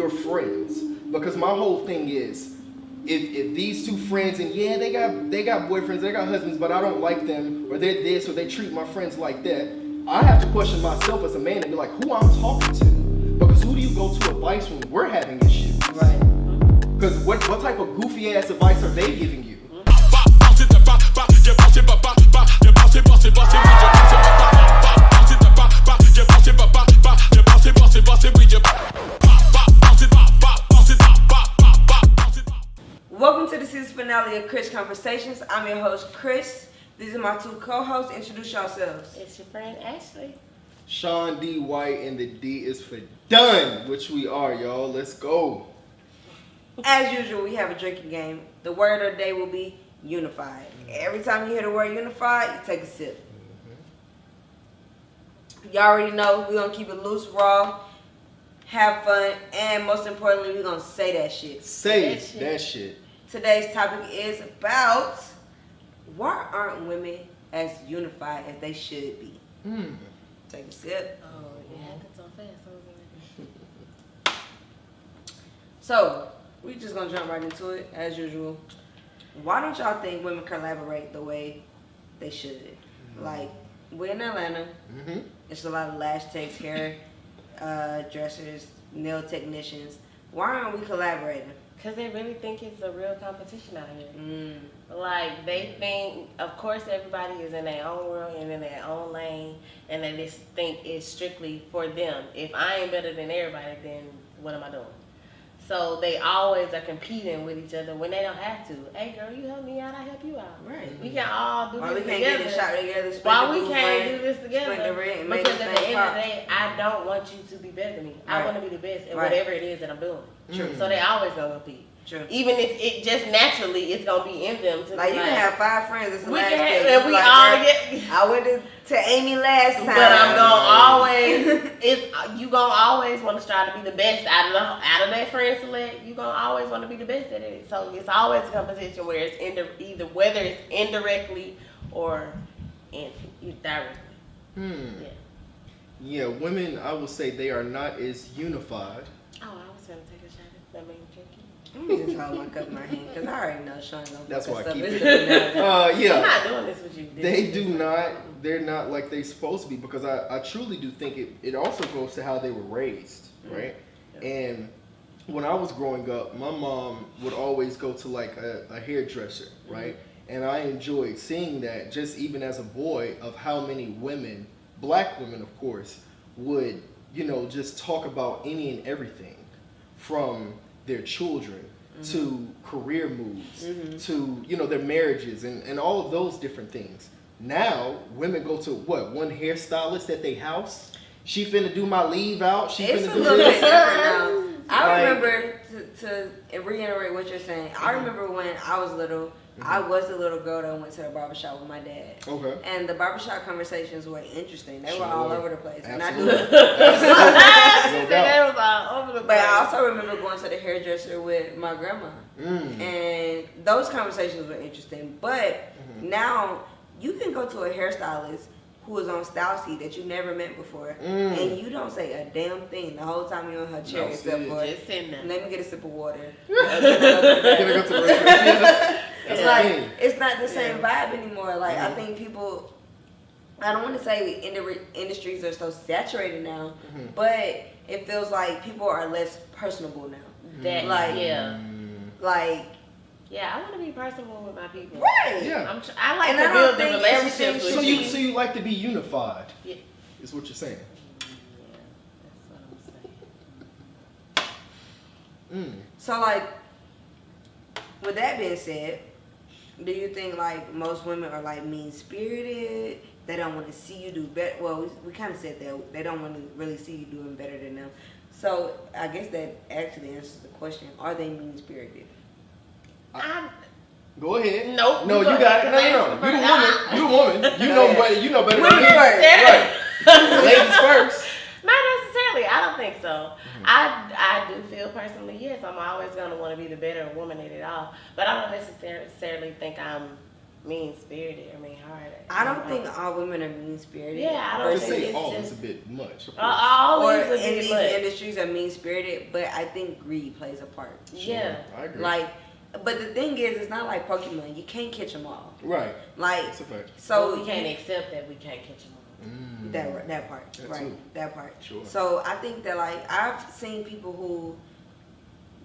your friends. Because my whole thing is, if these two friends, and yeah, they got boyfriends, they got husbands, but I don't like them, or they're this, or they treat my friends like that, I have to question myself as a man and be like, who I'm talking to? Because who do you go to advice when we're having issues? Right. Because what type of goofy ass advice are they giving you? Welcome to the season finale of Krisp Konversations. I'm your host, Kris. These are my two co-hosts. Introduce yourselves. It's your friend Ashley. Sean D. White, and the D is for done, which we are, y'all. Let's go. As usual, we have a drinking game. The word of the day will be unified. Every time you hear the word unified, you take a sip. Y'all already know we're going to keep it loose, raw, have fun, and most importantly, we're going to say that shit. Say that shit. Today's topic is about why aren't women as unified as they should be? Take a sip. Oh, yeah, that's so fast. So, we just gonna jump right into it as usual. Why don't y'all think women collaborate the way they should? Like, we're in Atlanta. It's a lot of lash techs, hair dressers, nail technicians. Why aren't we collaborating? Because they really think it's a real competition out here. Like, they think, of course, everybody is in their own world and in their own lane, and they just think it's strictly for them. If I ain't better than everybody, then what am I doing? So they always are competing with each other when they don't have to. Hey, girl, you help me out, I help you out. Right. We can all do Why this we can't together. get a shot together? Why we can't do this together? Split the rent and make Because this at the thing end of pop. the day, I don't want you to be better than me. I Right. want to be the best at Right. whatever it is that I'm doing. True. So they always gonna compete. True. Even if it just naturally, it's gonna be in them to Like, be you can have 5 friends. It's the we last can day. and we Like, all girl, together. I went to Amy last time. But I'm gonna always you gonna always want to strive to be the best out of that friend select. You gonna always want to be the best at it. So it's always a competition where it's either whether it's indirectly or directly. Yeah, women, I will say they are not as unified. Oh, I was gonna take a shot at that man drinking. Let me just hold my cup in my hand because I already know Sean gonna That's fuck why us I up. keep It's it. the finale. I'm not doing this with you. They do not. They're not like they supposed to be, because I truly do think it also goes to how they were raised, right? And when I was growing up, my mom would always go to like a hairdresser, right? And I enjoyed seeing that, just even as a boy, of how many women, black women of course, would, just talk about any and everything, from their children to career moves to, their marriages and all of those different things. Now, women go to one hairstylist at their house. She finna do my leave out. She It's finna a do little this. bit different now. I Like- remember, to reiterate what you're saying, I remember when I was little, I was the little girl that went to the barbershop with my dad. Okay. And the barbershop conversations were interesting. They were Sure. all over the place. And I do. Absolutely. Absolutely. No doubt. That was all over the But place. I also remember going to the hairdresser with my grandma. And those conversations were interesting. But now you can go to a hairstylist who is on Style Seat that you never met before. And you don't say a damn thing the whole time you're on her chair, No, except for, just sitting there. let me get a sip of water. Can I go to the restroom? It's Yeah. like, it's not the same vibe anymore. Like, I think people, I don't want to say industries are so saturated now, but it feels like people are less personable now. That Like, like, yeah, I want to be personable with my people. right. Yeah. I like And to I don't build the think relationships everything with So you. you like to be unified? Yeah. Is what you're saying? Yeah, that's what I'm saying. So, like, with that being said, do you think, like, most women are, like, mean-spirited? They don't want to see you do better. Well, we kind of said that. They don't want to really see you doing better than them. So, I guess that actually answers the question. Are they mean-spirited? Go ahead. Nope. No, you go got it. ahead. No. You the woman. You know better. You know better than me. Women first. Right. Ladies first. Not necessarily. I don't think so. I do feel personally, yes, I'm always going to want to be the better woman in it all. But I don't necessarily think I'm mean-spirited or mean-hearted. I don't think all women are mean-spirited. Yeah, I don't To think say it's all just... is a bit much. all Or is a in bit these much. industries are mean-spirited, but I think greed plays a part. Sure, Yeah. I agree. Like, but the thing is, it's not like Pokemon. You can't catch them all. Right. Like, That's a fact. So we so can't accept that we can't catch them all. that part, That right? too. That part. Sure. So I think that like I've seen people who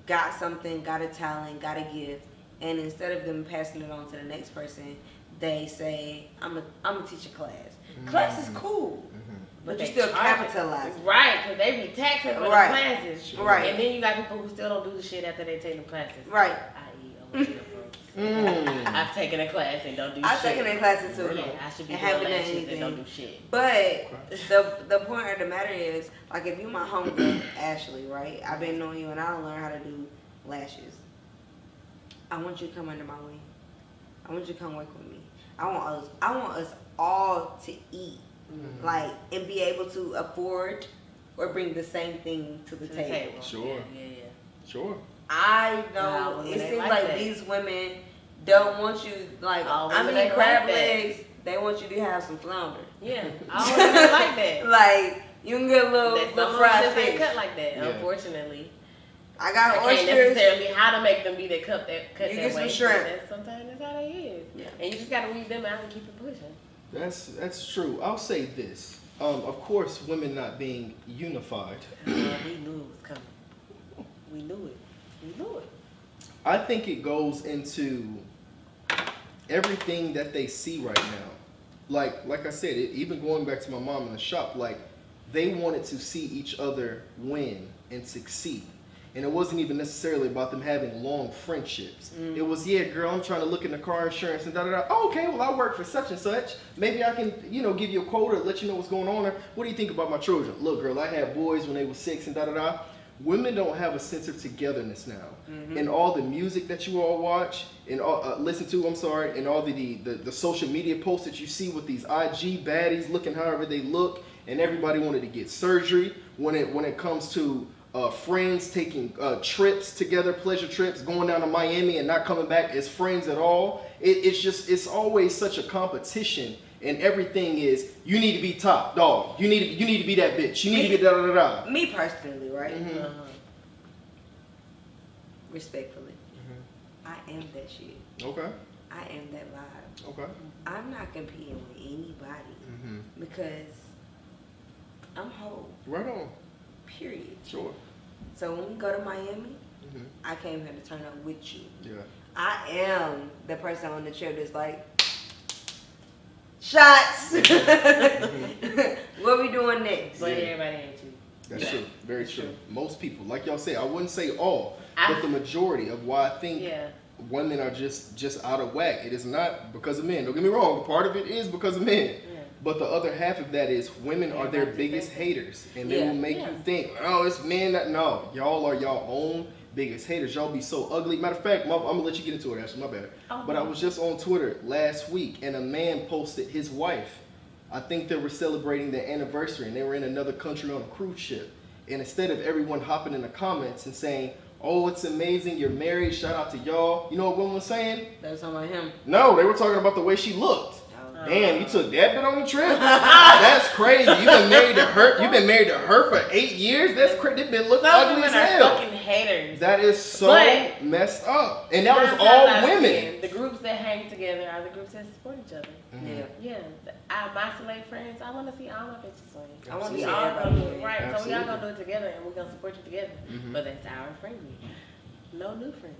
got something, got a talent, got a gift, and instead of them passing it on to the next person, they say, "I'm a teach a class. Class is cool, but you they still charge capitalize." it. Right, because they be taxing for Right. the classes. Sure. Right. And then you got people who still don't do the shit after they take the classes. Right. I.e. OT folks. I've taken a class and don't do I've shit. taken their classes too. Yeah, I should be and doing haven't done lashes and anything. don't do shit. But the point of the matter is, like, if you my homegirl Ashley, right? I've been knowing you and I don't learn how to do lashes. I want you to come under my wing. I want you to come work with me. I want us all to eat, like, and be able to afford or bring the same thing to the table. Sure. Yeah. Sure. I know Nah, women it ain't seems like like that. these women don't want you like. All I women mean, ain't crab like that. legs. They want you to have some flounder. Yeah. I don't even like that. Like you can get a little, That little some fried just ain't fish. cut like that, Yeah. unfortunately. I got I can't oysters. necessarily how to make them be that cut You that get way. some but shrimp. Sometimes that's how they is. Yeah. And you just gotta weed them out and keep it pushing. That's true. I'll say this. Of course, women not being unified. We knew it was coming. We knew it. We knew it. I think it goes into everything that they see right now. Like I said, even going back to my mom in the shop, like they wanted to see each other win and succeed. And it wasn't even necessarily about them having long friendships. It was, yeah, girl, I'm trying to look into car insurance and da-da-da. Oh, okay, well, I work for such and such. Maybe I can, give you a quote or let you know what's going on. Or what do you think about my children? Look, girl, I had boys when they were 6 and da-da-da. Women don't have a sense of togetherness now. And all the music that you all watch and listen to, and all the social media posts that you see with these IG baddies looking however they look, and everybody wanted to get surgery when it comes to friends taking trips together, pleasure trips, going down to Miami and not coming back as friends at all. It's always such a competition, and everything is you need to be top dog. You need to be that bitch. You need to be da da da da. Me personally, right? Uh-huh. Respectfully, I am that shit. Okay. I am that vibe. Okay. I'm not competing with anybody because I'm whole. Right on. Period. Sure. So when we go to Miami, I came here to turn up with you. Yeah. I am the person on the trip that's like, shots. What we doing next? But everybody ain't you. That's true. Very true. Most people, like y'all say, I wouldn't say all, but the majority of why I think women are just out of whack. It is not because of men. Don't get me wrong. Part of it is because of men. But the other half of that is women are their biggest haters. And they will make you think, oh, it's men that... No, y'all are y'all own biggest haters. Y'all be so ugly. Matter of fact, I'm going to let you get into it, Ashley. My bad. But I was just on Twitter last week, and a man posted his wife. I think they were celebrating their anniversary, and they were in another country on a cruise ship. And instead of everyone hopping in the comments and saying, oh, it's amazing, you're married, shout out to y'all. You know what women were saying? They were talking about him. No, they were talking about the way she looked. Damn, you took that bit on the trip? That's crazy. You've been married to her for 8 years? That's crazy. This bitch look ugly as hell. Fucking haters. That is so messed up. And that was Nine all times out of women. 10, the groups that hang together are the groups that support each other. Yeah. My select friends, I want to see all my bitches win. I want to We see all everybody gonna do it, win. right? So we all Absolutely. gonna do it together, and we're gonna support you together. But that's our friend group. No new friends.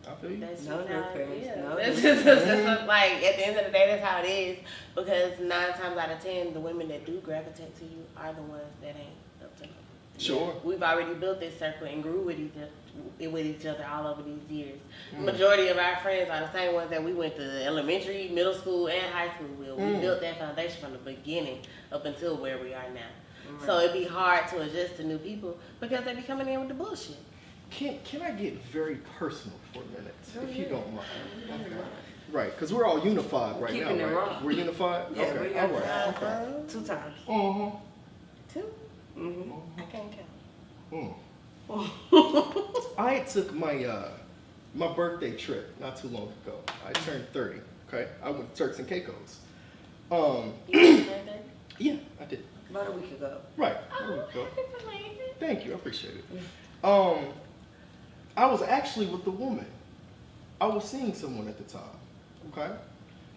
I feel you. That's No just new how friends, it is. no That's new just like at the end of the day, that's how it is. Because 9 times out of 10, the women that do gravitate to you are the ones that ain't up to them. Sure. We've already built this circle and grew with each other all over these years. Majority of our friends are the same ones that we went to elementary, middle school, and high school with. We built that foundation from the beginning up until where we are now. So it'd be hard to adjust to new people because they be coming in with the bullshit. Can I get very personal for a minute, if you don't mind? Right, because we're all unified right Keeping now, it right? wrong. We're unified? Yeah, okay, we're all unified. right. Okay. 2 times. 2? Mm-hmm. I can't count. I took my birthday trip not too long ago. I turned 30. Okay, I went to Turks and Caicos. You went there? Yeah, I did. About a week ago. Right. Oh, happy belated. Thank you, I appreciate it. I was actually with the woman. I was seeing someone at the time. Okay.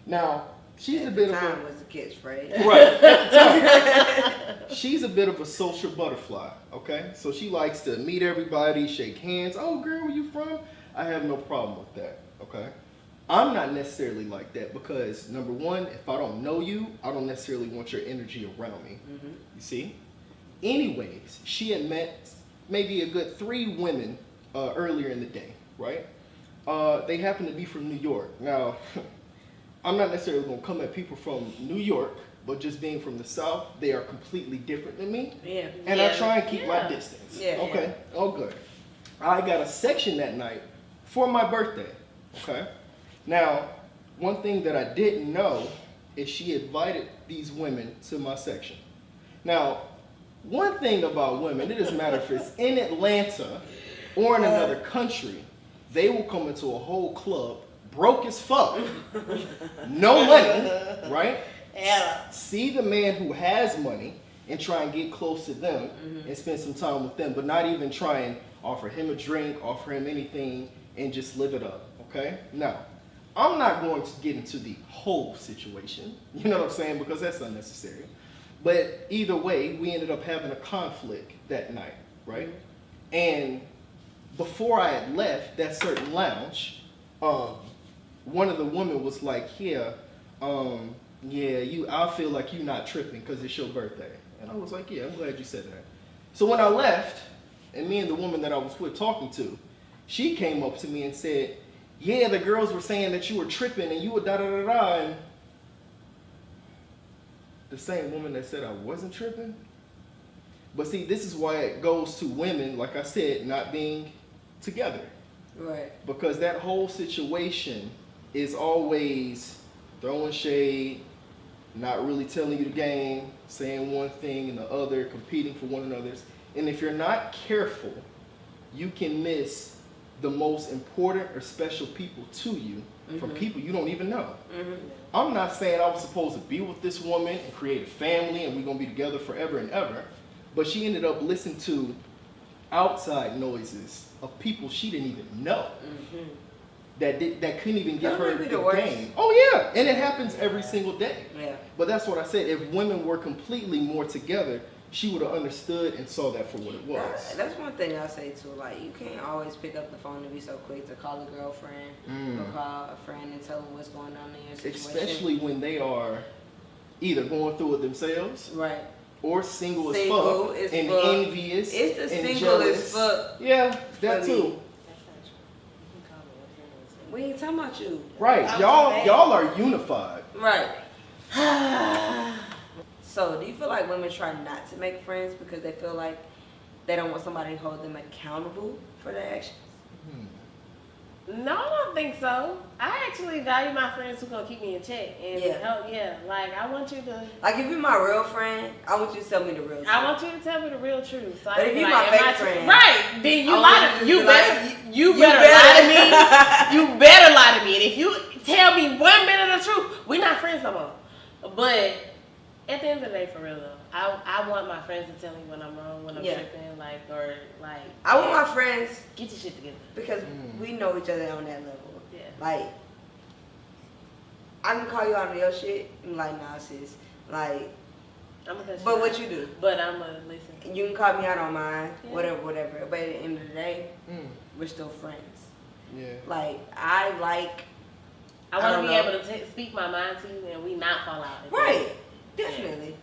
Now she's a bit of Time a was the catchphrase. right. At the time, she's a bit of a social butterfly. Okay, so she likes to meet everybody, shake hands. Oh, girl, where you from? I have no problem with that. Okay. I'm not necessarily like that because number one, if I don't know you, I don't necessarily want your energy around me. Mm-hmm. You see? Anyways, she had met maybe a good 3 women earlier in the day, right? They happen to be from New York. Now, I'm not necessarily going to come at people from New York, but just being from the South, they are completely different than me. Yeah. And I try and keep my distance. Yeah. Okay. Oh, good. I got a section that night for my birthday. Okay. Now, one thing that I didn't know is she invited these women to my section. Now, one thing about women, it doesn't matter if it's in Atlanta or in another country, they will come into a whole club, broke as fuck, no money, right? Yeah. See the man who has money and try and get close to them and spend some time with them, but not even try and offer him a drink, offer him anything, and just live it up, okay? Now, I'm not going to get into the whole situation, you know what I'm saying, because that's unnecessary. But either way, we ended up having a conflict that night, right? And before I had left that certain lounge, one of the women was like, I feel like you're not tripping because it's your birthday. And I was like, yeah, I'm glad you said that. So when I left, and me and the woman that I was with talking to, she came up to me and said, yeah, the girls were saying that you were tripping and you were da-da-da-da. And the same woman that said I wasn't tripping. But see, this is why it goes to women, like I said, not being together. Right. Because that whole situation is always throwing shade, not really telling you the game, saying one thing and the other, competing for one another's. And if you're not careful, you can miss the most important or special people to you from people you don't even know. I'm not saying I was supposed to be with this woman and create a family and we're going to be together forever and ever, but she ended up listening to outside noises of people she didn't even know that couldn't even give her the game. Oh yeah, and it happens every single day. Yeah. But that's what I said. If women were completely more together, she would have understood and saw that for what it was. That's one thing I say too. Like, you can't always pick up the phone and be so quick to call a girlfriend or call a friend and tell them what's going on in your situation. Especially when they are either going through it themselves, right, or single as fuck and envious. It's the and single jealous. as fuck. Yeah, that too. We ain't talking about you. Right, y'all are unified. Right. So, do you feel like women try not to make friends because they feel like they don't want somebody to hold them accountable for their actions? No, I don't think so. I actually value my friends who gonna keep me in check and help. Yeah, like I want you to. Like, if you're my real friend, I want you to tell me the real truth. I want you to tell me the real truth. So but if you're my fake friend, right? Then you lie to me. You better lie to me. You better lie to me. And if you tell me 1 minute of the truth, we're not friends no more. But at the end of the day, for real though, I want my friends to tell me when I'm wrong, when I'm tripping, I want my friends get your shit together because we know each other on that level. Yeah. Like, I can call you out on your shit and like, nah, sis. Like, but what you do? But I'm gonna listen. You can call me out on mine, whatever. But at the end of the day, we're still friends. Yeah. Like, I want to be able to speak my mind to you and we not fall out. Right. Definitely. Yeah.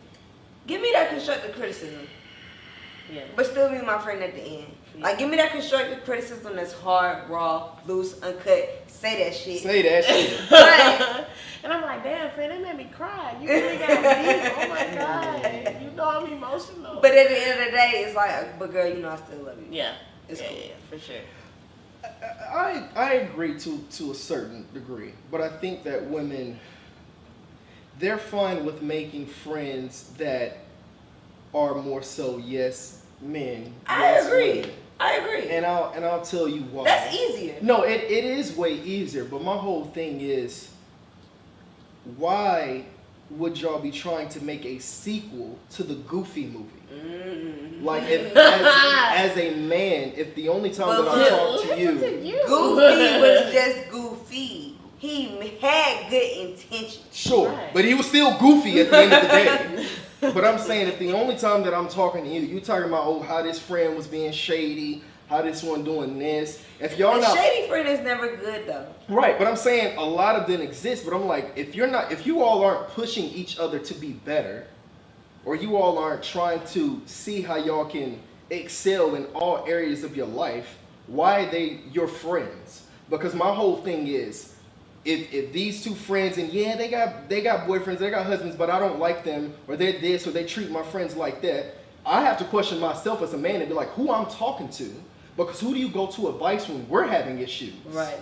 Give me that constructive criticism. Yeah. But still be my friend at the end. Yeah. Like, give me that constructive criticism that's hard, raw, loose, uncut. Say that shit. Right. And I'm like, damn, friend, that made me cry. You really got me. Oh my God. You know I'm emotional. But at the end of the day, it's like, but girl, you know I still love you. Yeah. It's cool. Yeah, for sure. I agree to a certain degree, but I think that women, they're fine with making friends that are more so yes men. I agree. And I'll tell you why. That's easier. No, it is way easier, but my whole thing is why would y'all be trying to make a sequel to the Goofy movie? Like, if, as a man, if the only time that I talk to you, Goofy was just goofy. He had good intentions. Sure, but he was still goofy at the end of the day. But I'm saying, if the only time that I'm talking to you talking about, oh, how this friend was being shady, how this one doing this. If y'all not shady friend is never good though. Right, but I'm saying a lot of them exist. But I'm like, if you all aren't pushing each other to be better, or you all aren't trying to see how y'all can excel in all areas of your life, why are they your friends? Because my whole thing is, if these two friends, and yeah, they got boyfriends, they got husbands, but I don't like them, or they're this, or they treat my friends like that, I have to question myself as a man and be like, who I'm talking to? Because who do you go to advice when we're having issues? Right.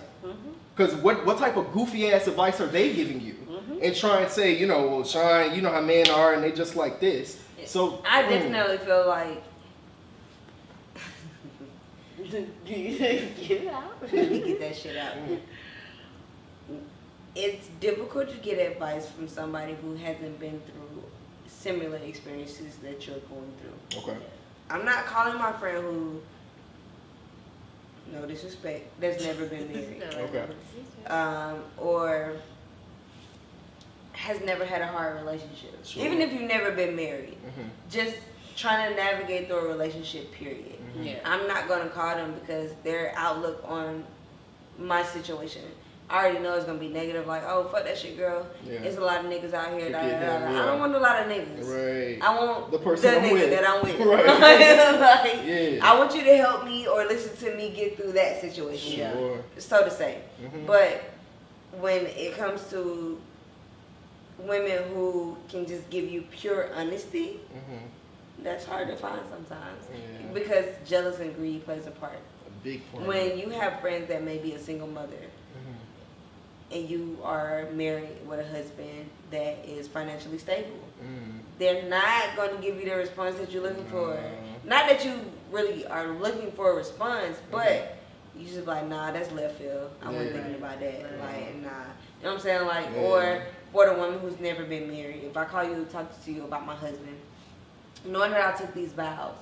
Because what type of goofy ass advice are they giving you? And try and say, well, Sean, you know how men are, and they just like this. So I definitely feel like Get it out. let me get that shit out. It's difficult to get advice from somebody who hasn't been through similar experiences that you're going through. Okay. I'm not calling my friend who, no disrespect, that's never been married. Okay. Or has never had a hard relationship. Sure. Even if you've never been married, just trying to navigate through a relationship, period. Yeah. I'm not going to call them because their outlook on my situation, I already know it's going to be negative, like, oh, fuck that shit, girl. Yeah. There's a lot of niggas out here. Da, da, Forget da, him, da. yeah. I don't want a lot of niggas. Right. I want The person I'm nigga with. that I'm with. Right. Like, Yeah. I want you to help me or listen to me get through that situation. Sure. So to say. But when it comes to women who can just give you pure honesty, that's hard to find sometimes. Yeah. Because jealousy and greed plays a part. A big part. When you have friends that may be a single mother and you are married with a husband that is financially stable, they're not going to give you the response that you're looking for. Not that you really are looking for a response, but you just be like, nah, that's left field. I wasn't thinking about that. Like, nah. You know what I'm saying? Like, or for the woman who's never been married, if I call you to talk to you about my husband, knowing that I took these vows,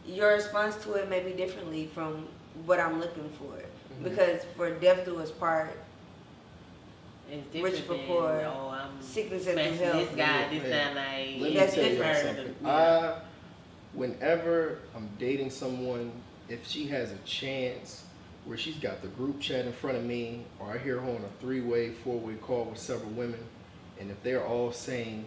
your response to it may be differently from what I'm looking for. Because for death do us part, It's rich different for poor, than, I'm sickness and smashing health. this guy, this Yeah. time like Let me That's tell you different. something. Whenever I'm dating someone, if she has a chance where she's got the group chat in front of me, or I hear her on a 3-way, 4-way call with several women, and if they're all saying,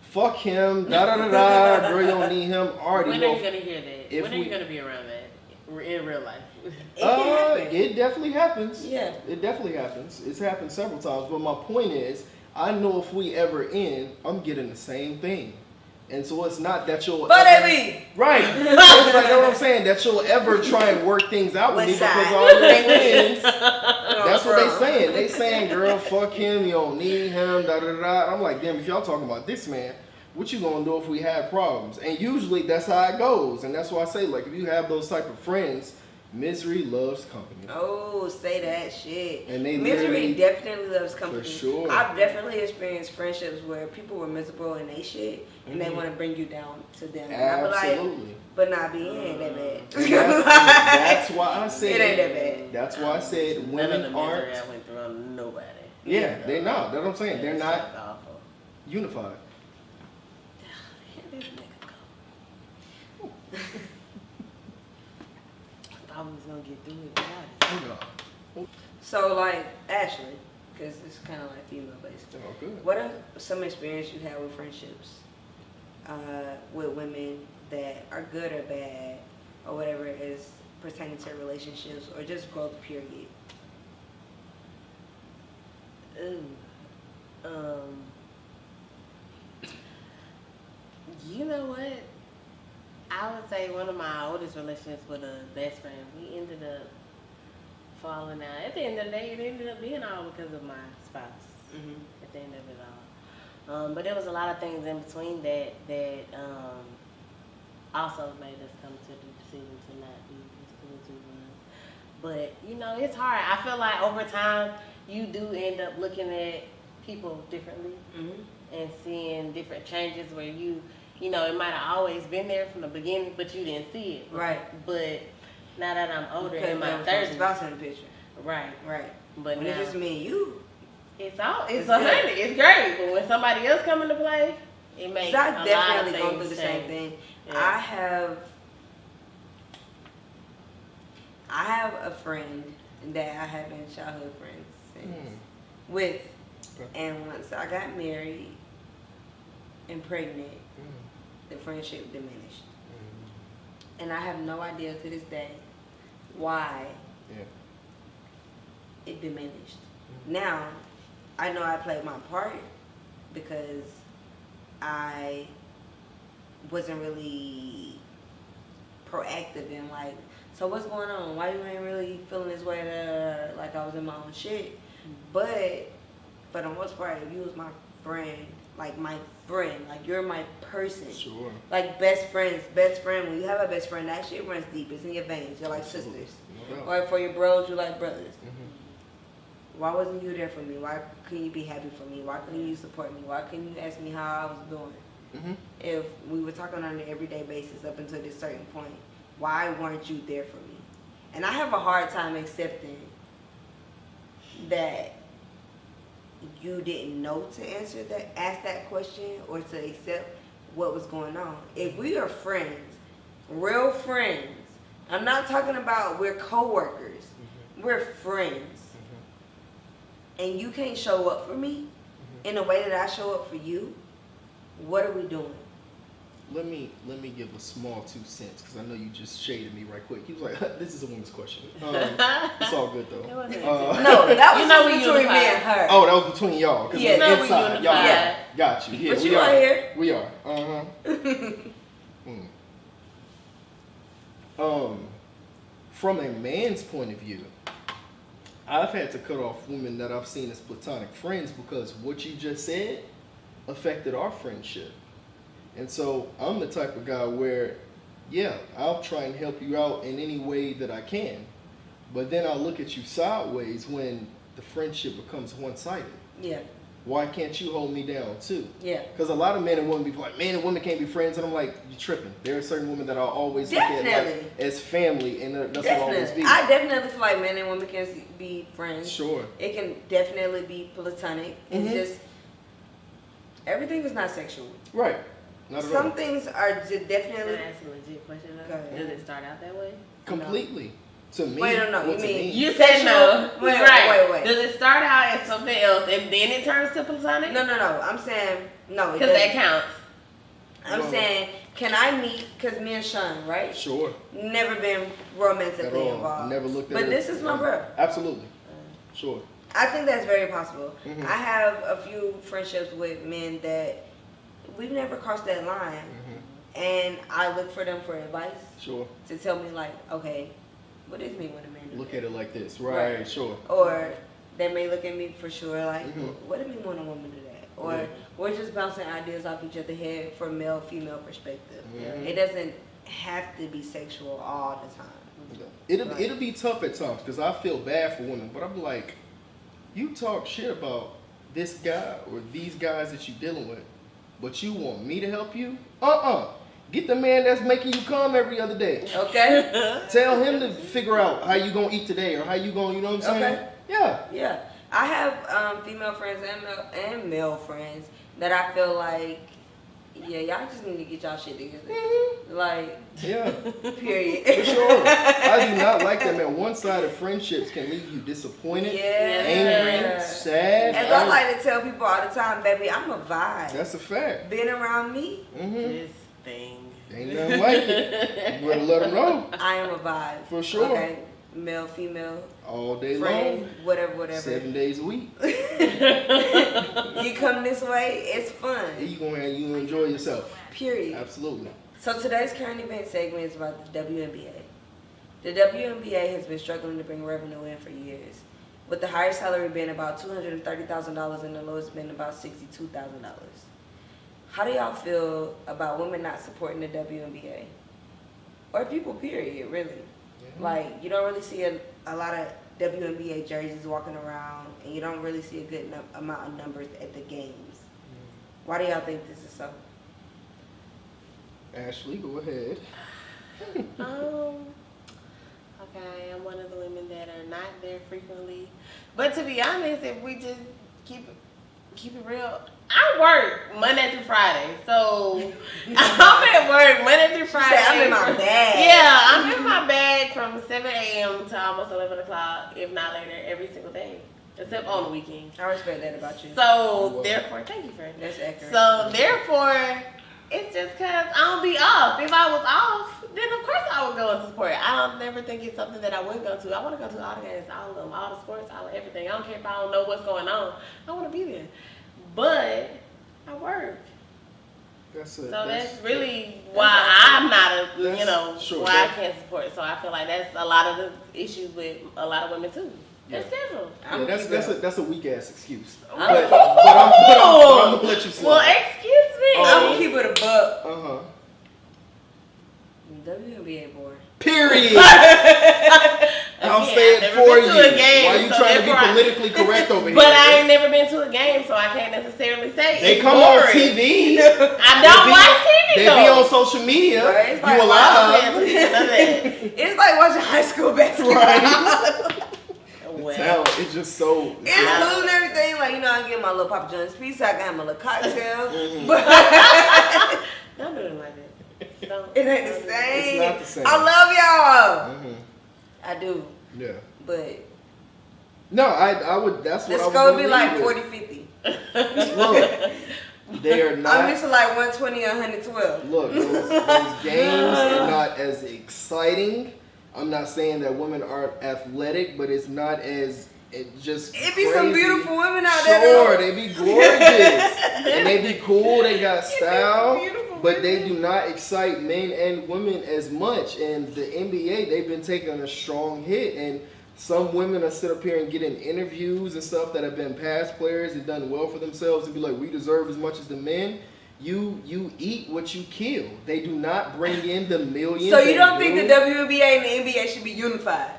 fuck him, da da da da, girl, you don't need him, already when know. are you gonna hear that? if When are we- you gonna be around that in real life? It can happen. It definitely happens. Yeah. It definitely happens. It's happened several times. But my point is, I know if we ever end, I'm getting the same thing. And so it's not that you'll But ever, me. right. That's like, what I'm saying. That you'll ever try and work things out with me West because side. all your friends. That's what they saying. They saying, girl, fuck him. You don't need him. Da da da. I'm like, damn. If y'all talking about this man, what you gonna do if we have problems? And usually that's how it goes. And that's why I say, like, if you have those type of friends, misery loves company. Oh, say that shit. And they Misery literally- definitely loves company. For sure. I've definitely experienced friendships where people were miserable in they shit and they want to bring you down to them. And I be like, Absolutely. but nah, be ain't that bad. And that's why I said It ain't that bad. That's why I said None of women the aren't. misery I went through on nobody. Yeah, they're not. That's what I'm saying. They're not It's awful. unified. Here this nigga go. I thought we was gonna get through it without it. So like Ashley, because it's kind of like female based. Oh, good. What are some experience you had with friendships with women that are good or bad or whatever is pertaining to relationships or just growth period? Ooh. You know what? I would say one of my oldest relationships with a best friend, we ended up falling out. At the end of the day, it ended up being all because of my spouse. At the end of it all. But there was a lot of things in between that also made us come to the decision to not be as cool as we was. But, you know, it's hard. I feel like over time, you do end up looking at people differently Mm-hmm. and seeing different changes where you know, it might have always been there from the beginning, but you didn't see it. Right. But now that I'm older Because in my there was 30s, no spouse in the picture. right. Right. But When now it's just me and you. it's It's 100. It's great. But when somebody else come into play, it makes So I a lot of definitely things gone through the same change. thing. Yeah. I have a friend that I have been childhood friends since with, and once I got married and pregnant, the friendship diminished. And I have no idea to this day why it diminished. Now, I know I played my part because I wasn't really proactive in like, so what's going on? Why you ain't really feeling this way? Like I was in my own shit. But for the most part, if you was my friend, like you're my person. Sure. Like best friend. When you have a best friend, that shit runs deep. It's in your veins. You're like Absolutely. sisters. No doubt. Or for your bros, you're like brothers. Mm-hmm. Why wasn't you there for me? Why couldn't you be happy for me? Why couldn't you support me? Why couldn't you ask me how I was doing? Mm-hmm. If we were talking on an everyday basis up until this certain point, why weren't you there for me? And I have a hard time accepting that you didn't know to ask that question, or to accept what was going on. If we are friends, real friends, I'm not talking about we're co-workers, we're friends, and you can't show up for me in the way that I show up for you, what are we doing? Let me give a small 2 cents, because I know you just shaded me right quick. He was like, "This is a woman's question." It's all good though. It wasn't No, that was You know just we between me unified. and her. Oh, that was between y'all. Because Yeah, it's no, we inside. Y'all unified. got you. Yeah, But we you are here. We are. From a man's point of view, I've had to cut off women that I've seen as platonic friends because what you just said affected our friendship. And so I'm the type of guy where, yeah, I'll try and help you out in any way that I can. But then I'll look at you sideways when the friendship becomes one-sided. Yeah, Why can't you hold me down too? yeah. Because a lot of men and women be like, man and women can't be friends. And I'm like, you're tripping. There are certain women that I'll always look at Definitely. like, as family, and that's what I'll always be. Definitely. I definitely feel like men and women can be friends. Sure. It can definitely be platonic. It's just, everything is not sexual. Right. Not at Some all. things are just Can definitely. I ask a legit question though? Go ahead. Does it start out that way? Completely. To me, Wait, no, you what's it mean- You Sexual? said no. Wait, right. wait. Does it start out as something else and then it turns to platonic? No. I'm saying, no. it Because that doesn't. counts. I'm Well- saying, can I meet, because me and Sean, right? Sure. Never been At romantically all. involved. Never looked at But her. this is my bro. Absolutely. Sure. I think that's very possible. Mhm. I have a few friendships with men that we've never crossed that line. Mm-hmm. And I look for them for advice Sure. to tell me, like, okay, what does mean when a man do Look that? at it like this. Right. Right. Sure. Or they may look at me for sure, like, Mhm. what do you mean when a woman do that? Or Yeah. we're just bouncing ideas off each other's head from male-female perspective. Mhm. It doesn't have to be sexual all the time. Right. It'll be tough at times because I feel bad for women, but I'm like, you talk shit about this guy or these guys that you're dealing with, but you want me to help you? Get the man that's making you come every other day. Okay? Tell him to figure out how you gonna eat today or how you gonna, you know what I'm saying? Okay. Yeah. Yeah. I have female friends and male friends that I feel like, yeah, y'all just need to get y'all shit together. Mhm. Like, Yeah. period. For sure. I do not like that, man. One-sided friendships can leave you disappointed, Yeah. angry, sad. And I like to tell people all the time, baby, I'm a vibe. That's a fact. Being around me, Mm-hmm. This thing. Ain't nothing like it. You better let them know. I am a vibe. For sure. Okay? Male, female, All day friend, long, whatever. 7 days a week. You come this way, it's fun. You enjoy yourself. Period. Absolutely. So today's current event segment is about the WNBA. The WNBA has been struggling to bring revenue in for years, with the highest salary being about $230,000 and the lowest being about $62,000. How do y'all feel about women not supporting the WNBA? Or people, period, really? Like, you don't really see a lot of WNBA jerseys walking around, and you don't really see a good amount of numbers at the games. Why do y'all think this is so? Ashley, go ahead. Okay, I'm one of the women that are not there frequently. But to be honest, if we just keep it real, I work Monday through Friday. So I'm at work Monday through Friday. I'm in my bag. Yeah, I'm in my bag from 7 a.m. to almost 11 o'clock, if not later, every single day. Except on the weekend. I respect that about you. So therefore, thank you, friend. That's accurate. So therefore, it's just because I don't be off. If I was off, then of course I would go and support. I don't never think it's something that I wouldn't go to. I want to go to all the games, all of them, all the sports, all of everything. I don't care if I don't know what's going on. I want to be there. But I work. That's really why I'm not why I can't support. So I feel like that's a lot of the issues with a lot of women too. Their schedule. That's a weak ass excuse. I'm But I'm gonna let you slide. Well, excuse me. I'm gonna keep it a buck. WNBA board. Period. I'll say it for you. Why are you trying to be politically correct over here? But I ain't never been to a game, so I can't necessarily say they it's come boring. on TV. I don't watch TV They though. be on social media. Right, it's like you alive. It's like watching high school basketball. Right. Well, It's just so. It's cool and everything. Like, I get my little Papa John's pizza. I can have my little cocktail. But don't do it like that. Don't. It ain't the same. It's not the same. I love y'all. I do. Yeah. But no, I would. That's what the I would score be like with. 40-50. Look, they are not. I'm used to like 120 or 112. Look, those games are not as exciting. I'm not saying that women aren't athletic, but it's not as it be crazy. Some beautiful women out there. there. Sure, they be gorgeous and they be cool. They got style, but they do not excite men and women as much. And the NBA, they've been taking a strong hit, and some women are sit up here and getting interviews and stuff that have been past players and done well for themselves and be like, we deserve as much as the men. You eat what you kill. They do not bring in the millions. So you don't think the WNBA and the NBA should be unified?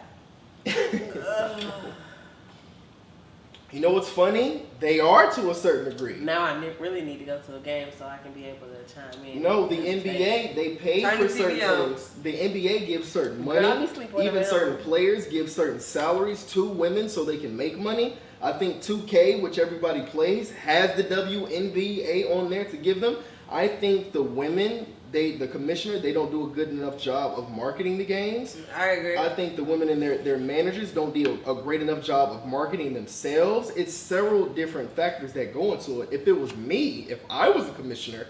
You know what's funny? They are to a certain degree. Now I really need to go to a game so I can be able to chime in. No, the NBA, they pay for certain things. The NBA gives certain money. Even certain players give certain salaries to women so they can make money. I think 2K, which everybody plays, has the WNBA on there to give them. I think the women, the commissioner, they don't do a good enough job of marketing the games. I agree. I think the women and their managers don't do a great enough job of marketing themselves. It's several different factors that go into it. If it was me, if I was a commissioner,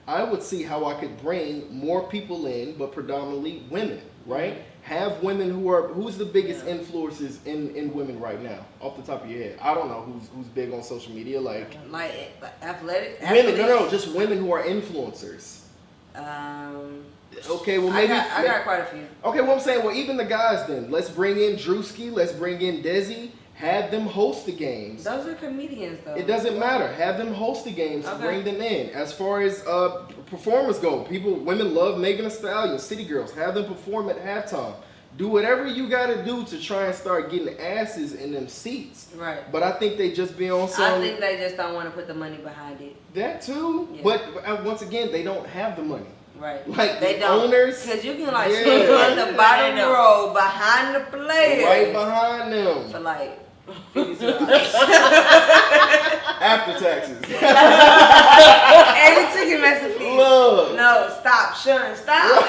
I would see how I could bring more people in, but predominantly women, right? Have women who's the biggest influencers in women right now, off the top of your head? I don't know who's big on social media, like athletic women. No, just women who are influencers. Okay, well maybe I got quite a few. Okay, well I'm saying, well even the guys then. Let's bring in Drewski. Let's bring in Desi. Have them host the games. Those are comedians, though. It doesn't matter. Have them host the games. Okay. Bring them in. As far as performers go, women love Megan Thee Stallion, City Girls. Have them perform at halftime. Do whatever you got to do to try and start getting asses in them seats. Right. But I think they just be on some. I think they just don't want to put the money behind it. That too. Yeah. But once again, they don't have the money. Right. Like they the don't. owners. Because you can sit at the bottom row behind the players. Right behind them. For like after taxes. And the ticket master fee. Look. No, stop, Sean, stop.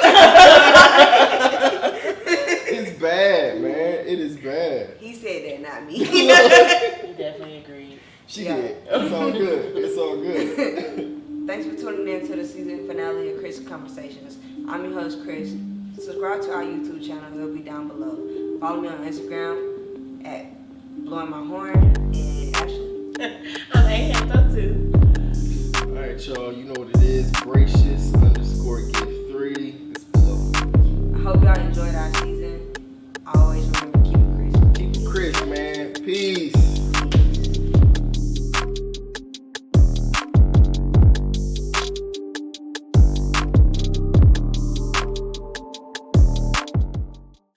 It's bad, man. It is bad. He said that, not me. He definitely agreed. She did. It's all good. It's all good. Thanks for tuning in to the season finale of Krisp Konversations. I'm your host, Kris. Subscribe to our YouTube channel. It'll be down below. Follow me on Instagram at Blowing My Horn and Ashley. I'm A-Hands too. Alright, y'all. You know what it is. Gracious_gift3. It's below. I hope y'all enjoyed our season. Always remember, keep it Krisp. Keep it crisp, man. Peace.